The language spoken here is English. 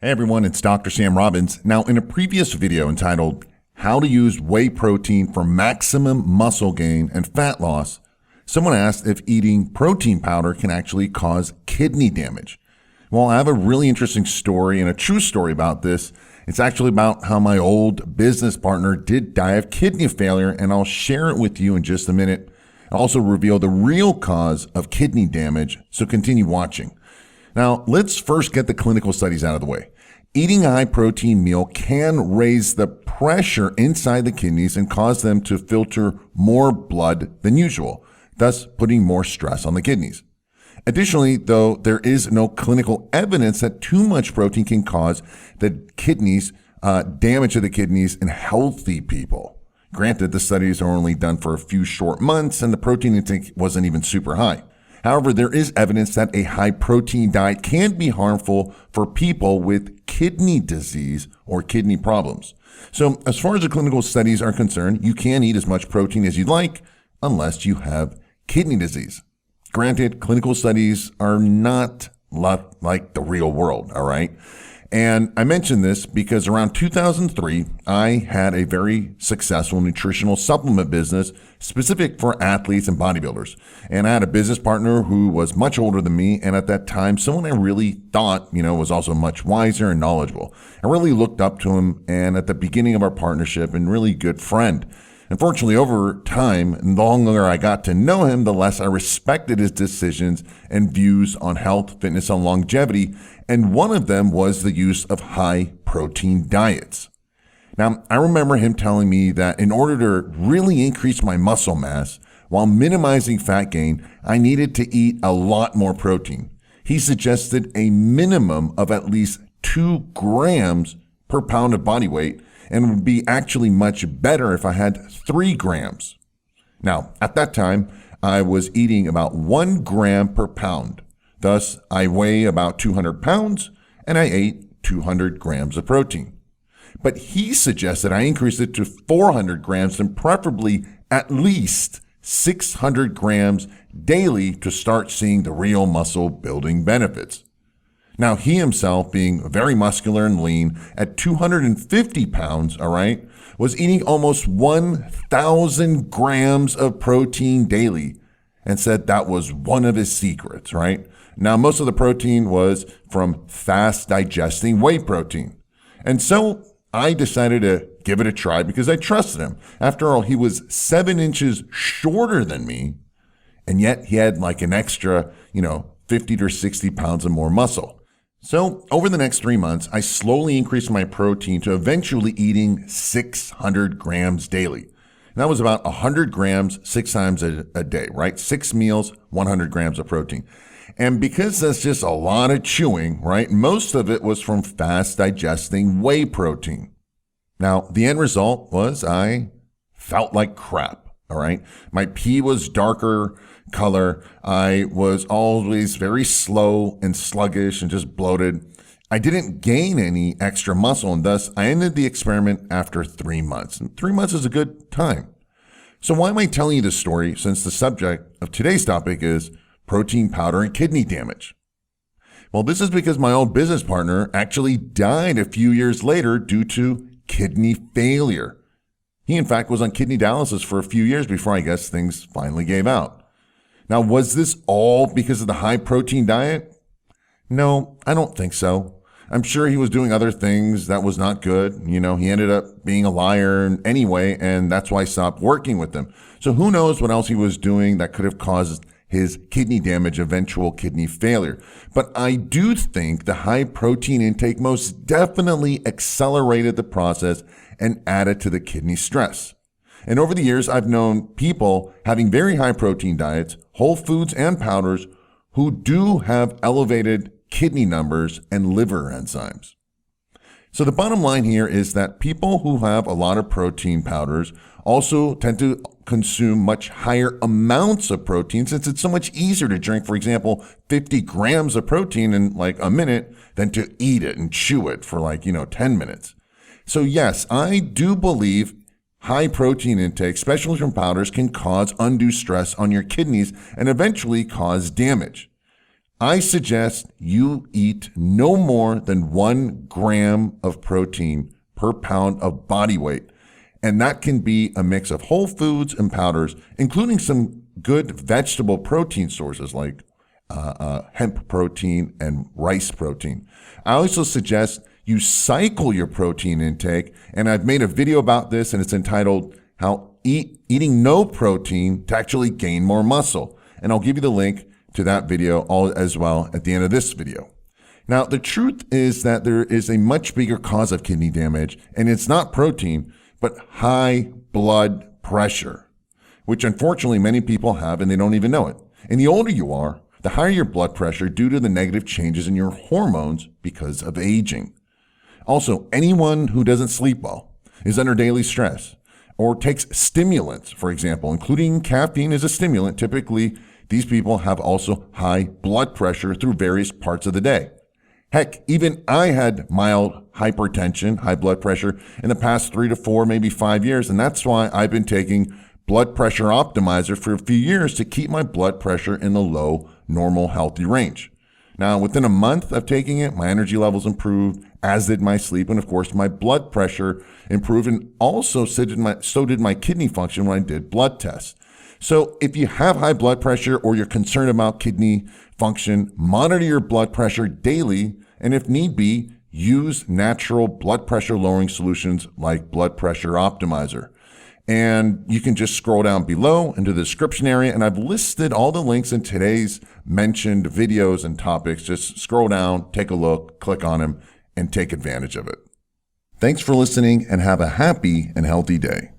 Hey everyone, it's Dr. Sam Robbins. Now, in a previous video entitled How to Use Whey Protein for Maximum Muscle Gain and Fat Loss, someone asked if eating protein powder can actually cause kidney damage. Well, I have a really interesting story and a true story about this. It's actually about how my old business partner did die of kidney failure, and I'll share it with you in just a minute. I'll also reveal the real cause of kidney damage, so continue watching. Now, let's first get the clinical studies out of the way. Eating a high-protein meal can raise the pressure inside the kidneys and cause them to filter more blood than usual, thus putting more stress on the kidneys. Additionally, though, there is no clinical evidence that too much protein can cause the kidneys, damage to the kidneys in healthy people. Granted, the studies are only done for a few short months and the protein intake wasn't even super high. However, there is evidence that a high-protein diet can be harmful for people with kidney disease or kidney problems. So as far as the clinical studies are concerned, you can eat as much protein as you'd like unless you have kidney disease. Granted, clinical studies are not like the real world, all right? And I mention this because around 2003, I had a very successful nutritional supplement business specific for athletes and bodybuilders. And I had a business partner who was much older than me. And at that time, someone I really thought, was also much wiser and knowledgeable. I really looked up to him, and at the beginning of our partnership, and really good friend. Unfortunately, over time, and the longer I got to know him, the less I respected his decisions and views on health, fitness, and longevity. And one of them was the use of high-protein diets. Now, I remember him telling me that in order to really increase my muscle mass while minimizing fat gain, I needed to eat a lot more protein. He suggested a minimum of at least 2 grams per pound of body weight, and it would be actually much better if I had 3 grams. Now, at that time, I was eating about 1 gram per pound. Thus, I weigh about 200 pounds, and I ate 200 grams of protein. But he suggested I increase it to 400 grams and preferably at least 600 grams daily to start seeing the real muscle building benefits. Now, he himself, being very muscular and lean at 250 pounds, was eating almost 1,000 grams of protein daily and said that was one of his secrets, right? Now, most of the protein was from fast digesting whey protein. And so I decided to give it a try because I trusted him. After all, he was 7 inches shorter than me, and yet he had like an extra, 50 to 60 pounds of more muscle. So over the next 3 months, I slowly increased my protein to eventually eating 600 grams daily. And that was about 100 grams 6 times a day, right? 6 meals, 100 grams of protein. And because that's just a lot of chewing, right? Most of it was from fast digesting whey protein. Now, the end result was I felt like crap. All right. My pee was darker color. I was always very slow and sluggish and just bloated. I didn't gain any extra muscle, and thus I ended the experiment after 3 months. And 3 months is a good time. So why am I telling you this story, since the subject of today's topic is protein powder and kidney damage? Well, this is because my old business partner actually died a few years later due to kidney failure. He, in fact, was on kidney dialysis for a few years before I guess things finally gave out. Now, was this all because of the high-protein diet? No, I don't think so. I'm sure he was doing other things that was not good. He ended up being a liar anyway, and that's why I stopped working with him. So who knows what else he was doing that could have caused his kidney damage, eventual kidney failure. But I do think the high-protein intake most definitely accelerated the process and added to the kidney stress. And over the years, I've known people having very high protein diets, whole foods and powders, who do have elevated kidney numbers and liver enzymes. So the bottom line here is that people who have a lot of protein powders also tend to consume much higher amounts of protein, since it's so much easier to drink, for example, 50 grams of protein in like a minute than to eat it and chew it for 10 minutes. So yes, I do believe high protein intake, especially from powders, can cause undue stress on your kidneys and eventually cause damage. I suggest you eat no more than 1 gram of protein per pound of body weight. And that can be a mix of whole foods and powders, including some good vegetable protein sources like hemp protein and rice protein. I also suggest you cycle your protein intake. And I've made a video about this, and it's entitled How Eating No Protein to Actually Gain More Muscle. And I'll give you the link to that video as well at the end of this video. Now, the truth is that there is a much bigger cause of kidney damage, and it's not protein, but high blood pressure, which unfortunately many people have and they don't even know it. And the older you are, the higher your blood pressure due to the negative changes in your hormones because of aging. Also, anyone who doesn't sleep well, is under daily stress, or takes stimulants, for example, including caffeine as a stimulant, typically these people have also high blood pressure through various parts of the day. Heck, even I had mild hypertension, high blood pressure in the past 3 to 4, maybe 5 years. And that's why I've been taking blood pressure optimizer for a few years to keep my blood pressure in the low, normal, healthy range. Now, within a month of taking it, my energy levels improved, as did my sleep. And of course, my blood pressure improved, and also so did my kidney function when I did blood tests. So if you have high blood pressure or you're concerned about kidney function, monitor your blood pressure daily, and if need be, use natural blood pressure lowering solutions like blood pressure optimizer. And you can just scroll down below into the description area, and I've listed all the links in today's mentioned videos and topics. Just scroll down, take a look, click on them, and take advantage of it. Thanks for listening, and have a happy and healthy day.